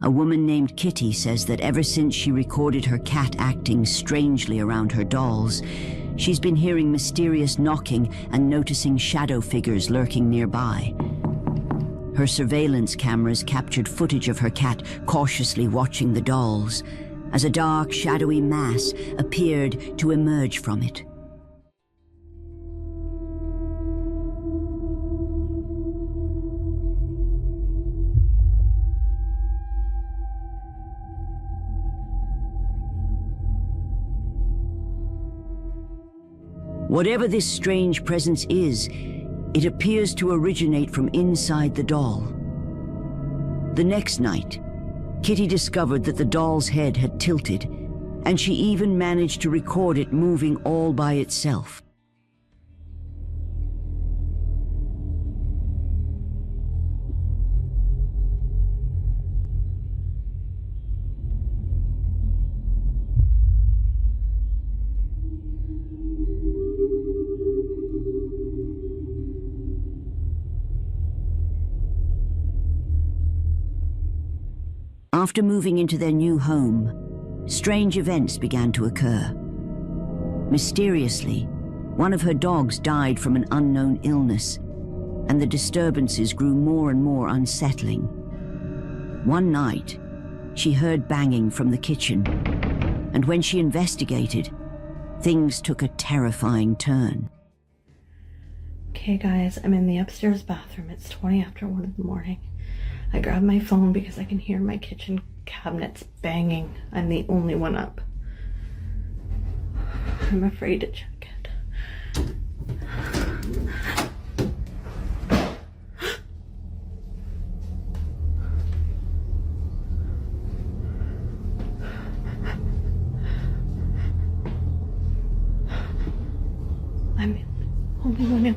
A woman named Kitty says that ever since she recorded her cat acting strangely around her dolls, she's been hearing mysterious knocking and noticing shadow figures lurking nearby. Her surveillance cameras captured footage of her cat cautiously watching the dolls as a dark, shadowy mass appeared to emerge from it. Whatever this strange presence is, it appears to originate from inside the doll. The next night, Kitty discovered that the doll's head had tilted, and she even managed to record it moving all by itself. After moving into their new home, strange events began to occur. Mysteriously, one of her dogs died from an unknown illness, and the disturbances grew more and more unsettling. One night, she heard banging from the kitchen, and when she investigated, things took a terrifying turn. Okay guys, I'm in the upstairs bathroom. It's 20 after 1 in the morning. I grabbed my phone because I can hear my kitchen cabinets banging. I'm the only one up. I'm afraid to check it. I'm the only one up.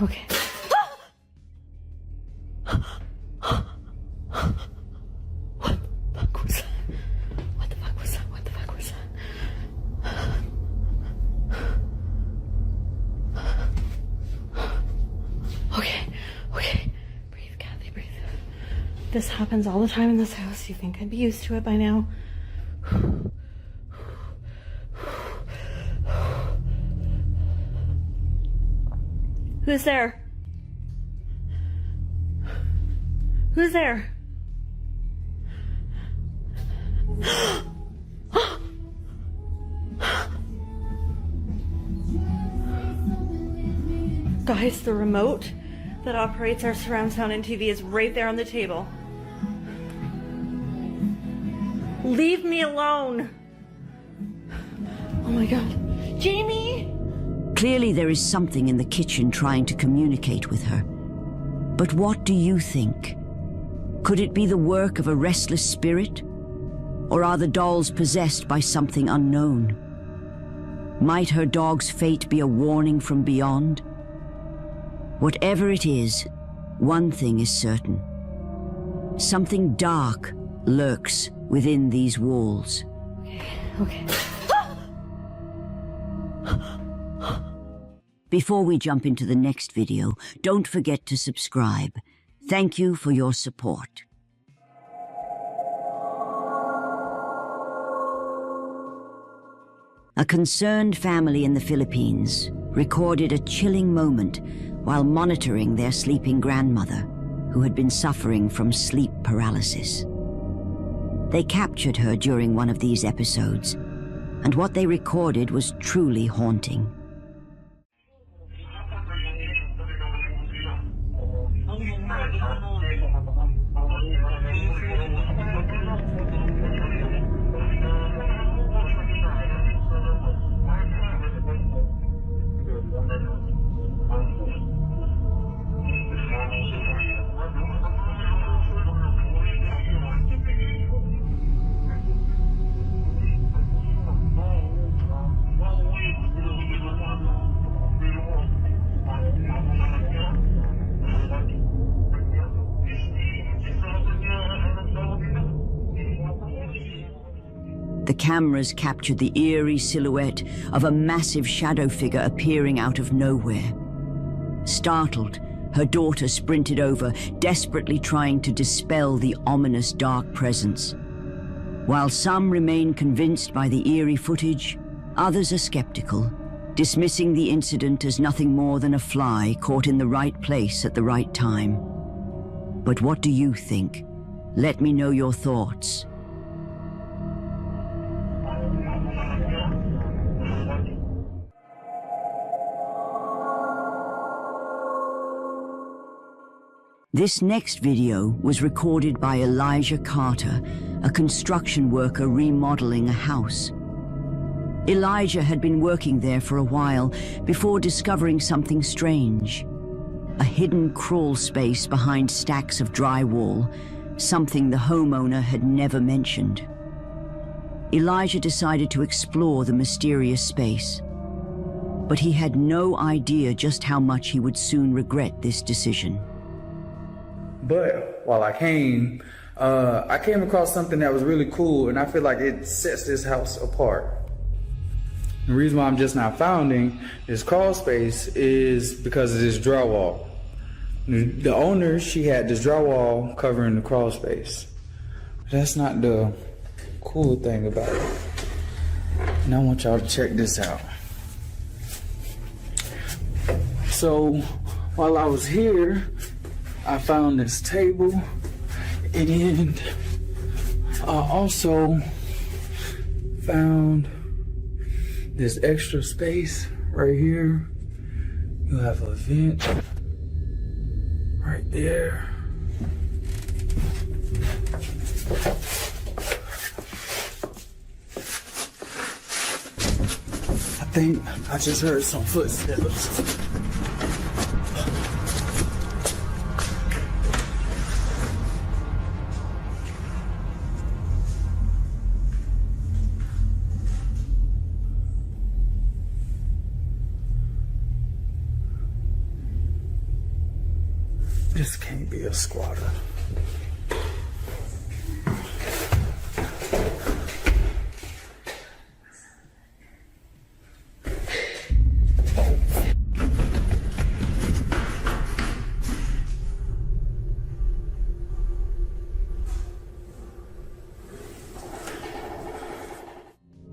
Okay. What the fuck was that? What the fuck was that? What the fuck was that? Okay. Breathe, Kathy, breathe. This happens all the time in this house. You think I'd be used to it by now? Who's there? Who's there? Guys, the remote that operates our surround sound and TV is right there on the table. Leave me alone. Oh my God. Jamie! Clearly there is something in the kitchen trying to communicate with her. But what do you think? Could it be the work of a restless spirit? Or are the dolls possessed by something unknown? Might her dog's fate be a warning from beyond? Whatever it is, one thing is certain. Something dark lurks within these walls. Okay. Before we jump into the next video, don't forget to subscribe. Thank you for your support. A concerned family in the Philippines recorded a chilling moment while monitoring their sleeping grandmother, who had been suffering from sleep paralysis. They captured her during one of these episodes, and what they recorded was truly haunting. cameras captured the eerie silhouette of a massive shadow figure appearing out of nowhere. Startled, her daughter sprinted over, desperately trying to dispel the ominous dark presence. While some remain convinced by the eerie footage, others are skeptical, dismissing the incident as nothing more than a fly caught in the right place at the right time. But what do you think? Let me know your thoughts. This next video was recorded by Elijah Carter, a construction worker remodeling a house. Elijah had been working there for a while before discovering something strange. A hidden crawl space behind stacks of drywall, something the homeowner had never mentioned. Elijah decided to explore the mysterious space, but he had no idea just how much he would soon regret this decision. But while I came across something that was really cool, and I feel like it sets this house apart. The reason why I'm just now founding this crawl space is because of this drywall. The owner, she had this drywall covering the crawl space. But that's not the cool thing about it. And I want y'all to check this out. So while I was here, I found this table, and I also found this extra space right here. You have a vent right there. I think I just heard some footsteps. This can't be a squatter.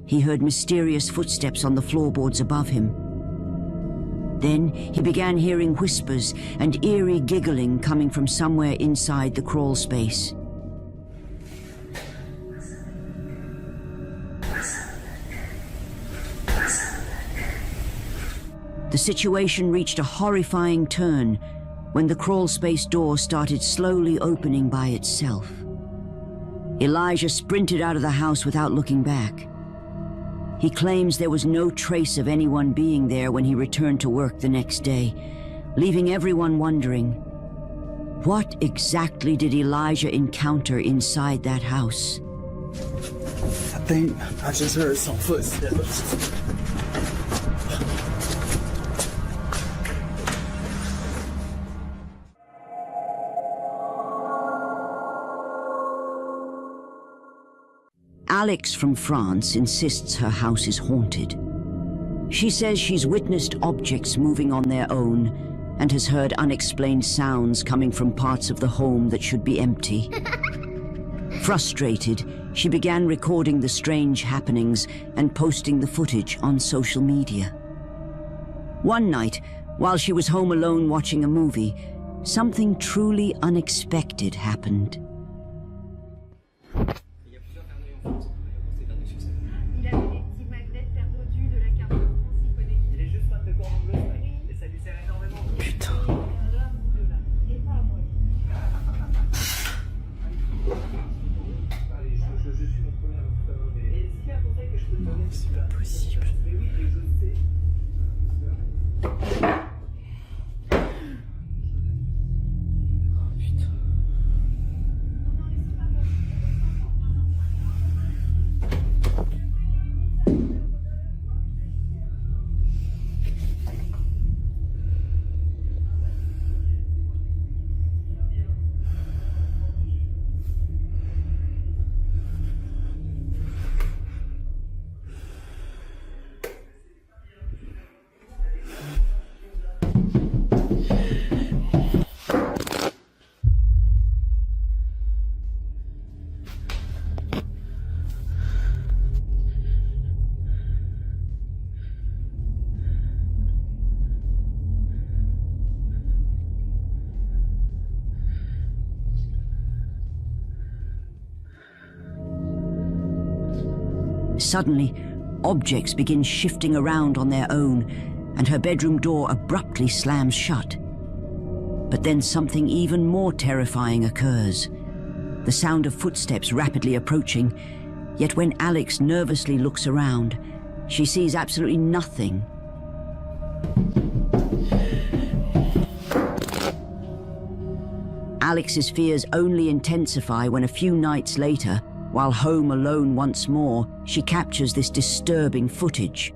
He heard mysterious footsteps on the floorboards above him. Then he began hearing whispers and eerie giggling coming from somewhere inside the crawl space. The situation reached a horrifying turn when the crawl space door started slowly opening by itself. Elijah sprinted out of the house without looking back. He claims there was no trace of anyone being there when he returned to work the next day, leaving everyone wondering, what exactly did Elijah encounter inside that house? I think I just heard some footsteps. Alex from France insists her house is haunted. She says she's witnessed objects moving on their own and has heard unexplained sounds coming from parts of the home that should be empty. Frustrated, she began recording the strange happenings and posting the footage on social media. One night, while she was home alone watching a movie, something truly unexpected happened. Suddenly, objects begin shifting around on their own, and her bedroom door abruptly slams shut. But then something even more terrifying occurs. The sound of footsteps rapidly approaching, yet when Alex nervously looks around, she sees absolutely nothing. Alex's fears only intensify when a few nights later, while home alone once more, she captures this disturbing footage.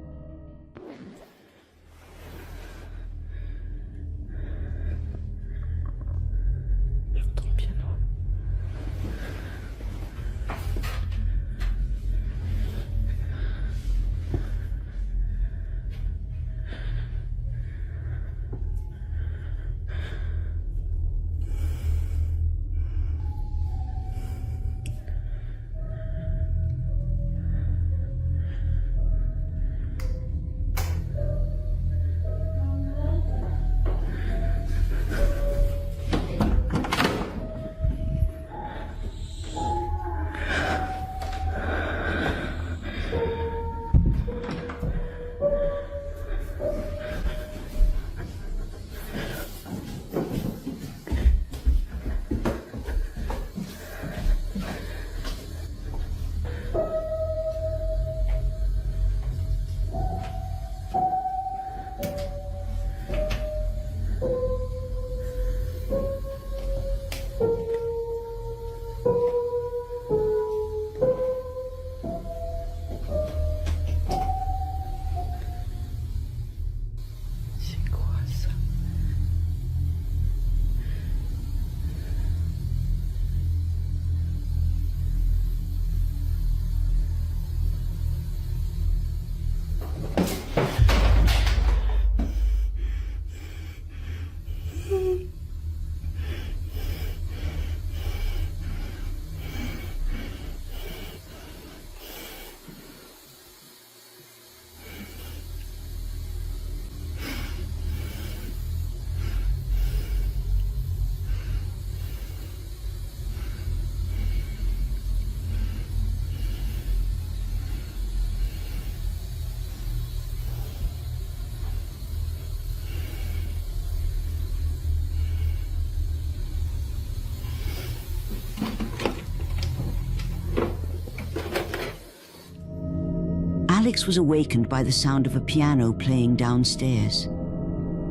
Alex was awakened by the sound of a piano playing downstairs.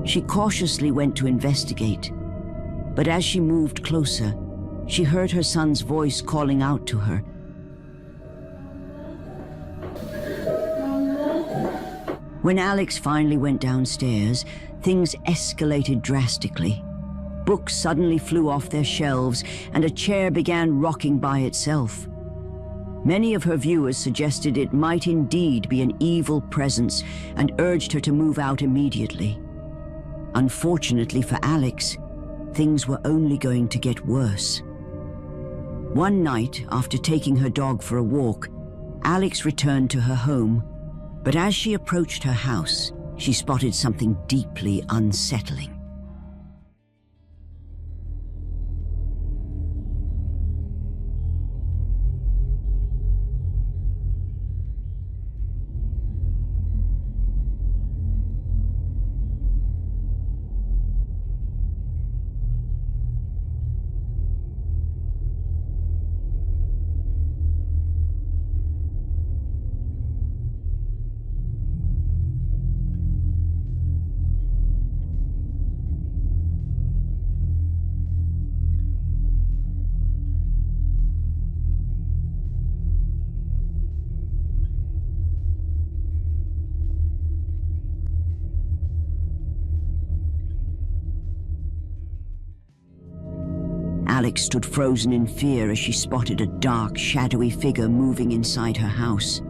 She cautiously went to investigate, but as she moved closer, she heard her son's voice calling out to her. When Alex finally went downstairs, things escalated drastically. Books suddenly flew off their shelves, and a chair began rocking by itself. Many of her viewers suggested it might indeed be an evil presence and urged her to move out immediately. Unfortunately for Alex, things were only going to get worse. One night, after taking her dog for a walk, Alex returned to her home, but as she approached her house, she spotted something deeply unsettling. Alex stood frozen in fear as she spotted a dark, shadowy figure moving inside her house.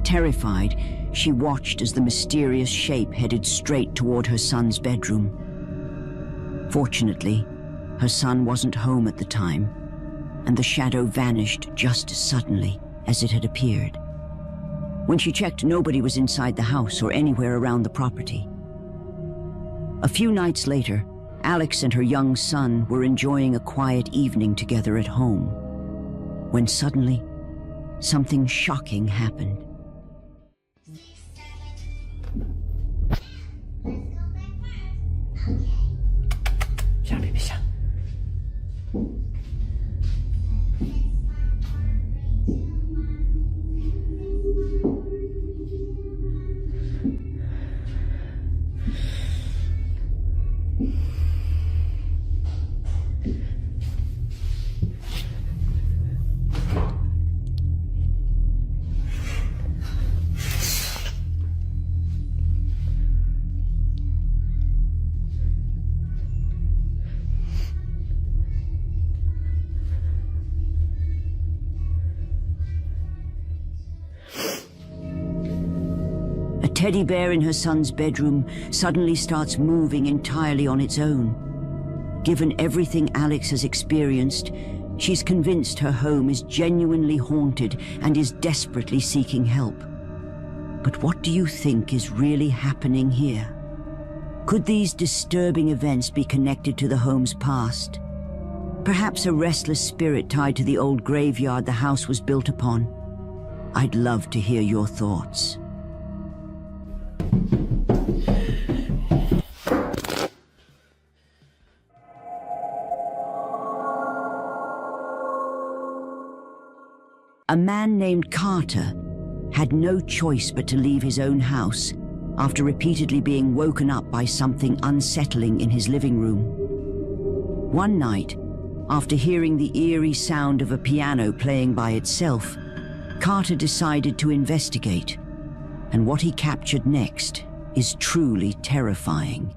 Terrified, she watched as the mysterious shape headed straight toward her son's bedroom. Fortunately, her son wasn't home at the time, and the shadow vanished just as suddenly as it had appeared. When she checked, nobody was inside the house or anywhere around the property. A few nights later, Alex and her young son were enjoying a quiet evening together at home, when suddenly something shocking happened. Shut up, baby, shut. A teddy bear in her son's bedroom suddenly starts moving entirely on its own. Given everything Alex has experienced, she's convinced her home is genuinely haunted and is desperately seeking help. But what do you think is really happening here? Could these disturbing events be connected to the home's past? Perhaps a restless spirit tied to the old graveyard the house was built upon? I'd love to hear your thoughts. A man named Carter had no choice but to leave his own house after repeatedly being woken up by something unsettling in his living room. One night, after hearing the eerie sound of a piano playing by itself, Carter decided to investigate, and what he captured next is truly terrifying.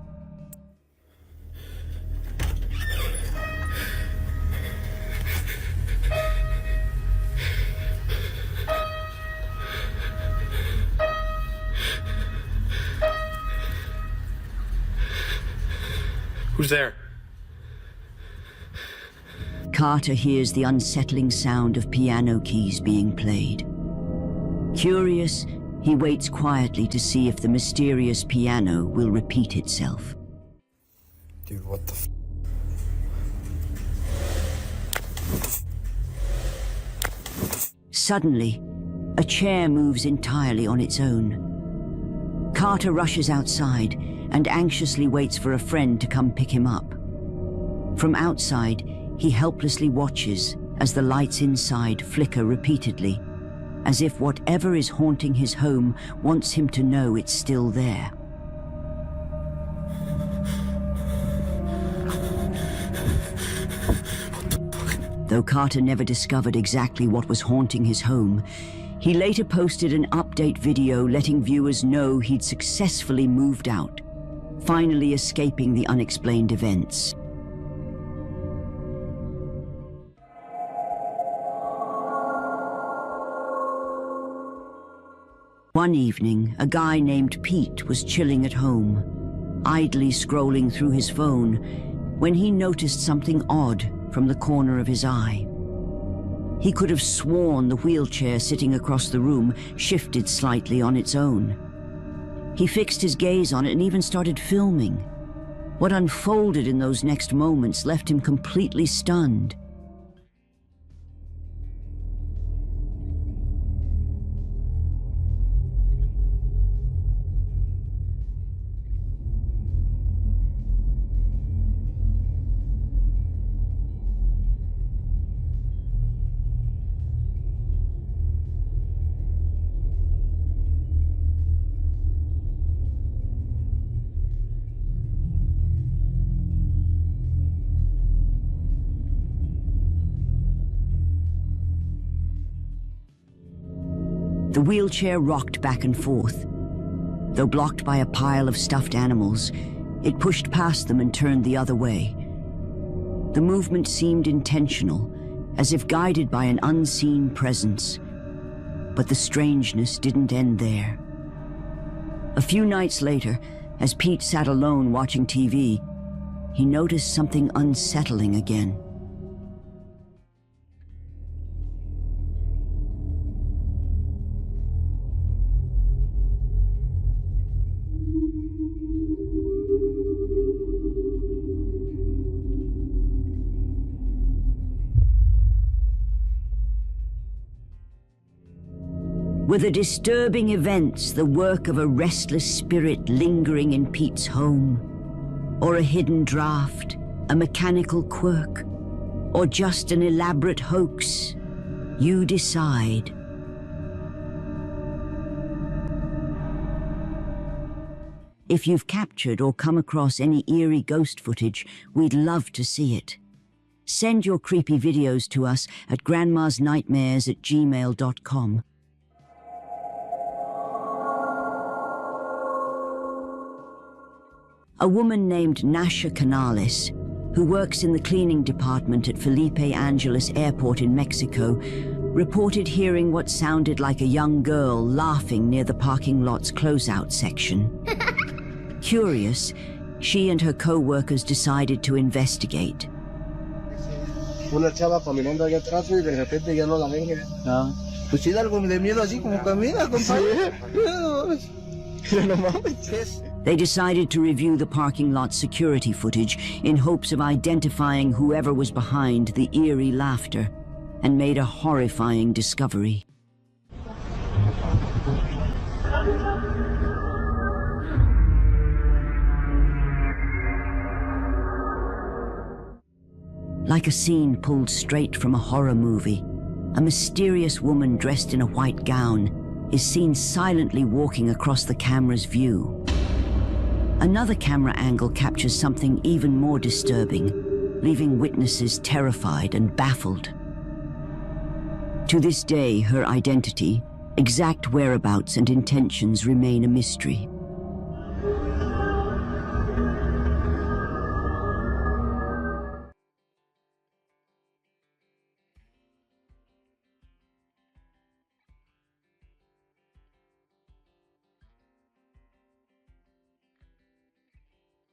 Who's there? Carter hears the unsettling sound of piano keys being played. Curious, he waits quietly to see if the mysterious piano will repeat itself. Dude, what the f? Suddenly, a chair moves entirely on its own. Carter rushes outside and anxiously waits for a friend to come pick him up. From outside, he helplessly watches as the lights inside flicker repeatedly, as if whatever is haunting his home wants him to know it's still there. Though Carter never discovered exactly what was haunting his home, he later posted an update video letting viewers know he'd successfully moved out, finally escaping the unexplained events. One evening, a guy named Pete was chilling at home, idly scrolling through his phone, when he noticed something odd from the corner of his eye. He could have sworn the wheelchair sitting across the room shifted slightly on its own. He fixed his gaze on it and even started filming. What unfolded in those next moments left him completely stunned. The wheelchair rocked back and forth. Though blocked by a pile of stuffed animals, it pushed past them and turned the other way. The movement seemed intentional, as if guided by an unseen presence. But the strangeness didn't end there. A few nights later, as Pete sat alone watching TV, he noticed something unsettling again. Were the disturbing events the work of a restless spirit lingering in Pete's home? Or a hidden draft, a mechanical quirk, or just an elaborate hoax? You decide. If you've captured or come across any eerie ghost footage, we'd love to see it. Send your creepy videos to us at grandmasnightmares@gmail.com. A woman named Nasha Canales, who works in the cleaning department at Felipe Angeles Airport in Mexico, reported hearing what sounded like a young girl laughing near the parking lot's closeout section. Curious, she and her co-workers decided to investigate. Una chava caminando allá atrás y de repente ya no la ven. Pues sí da algo de miedo así como camina, compadre. No mames. They decided to review the parking lot security footage in hopes of identifying whoever was behind the eerie laughter, and made a horrifying discovery. Like a scene pulled straight from a horror movie, a mysterious woman dressed in a white gown is seen silently walking across the camera's view. Another camera angle captures something even more disturbing, leaving witnesses terrified and baffled. To this day, her identity, exact whereabouts and intentions remain a mystery.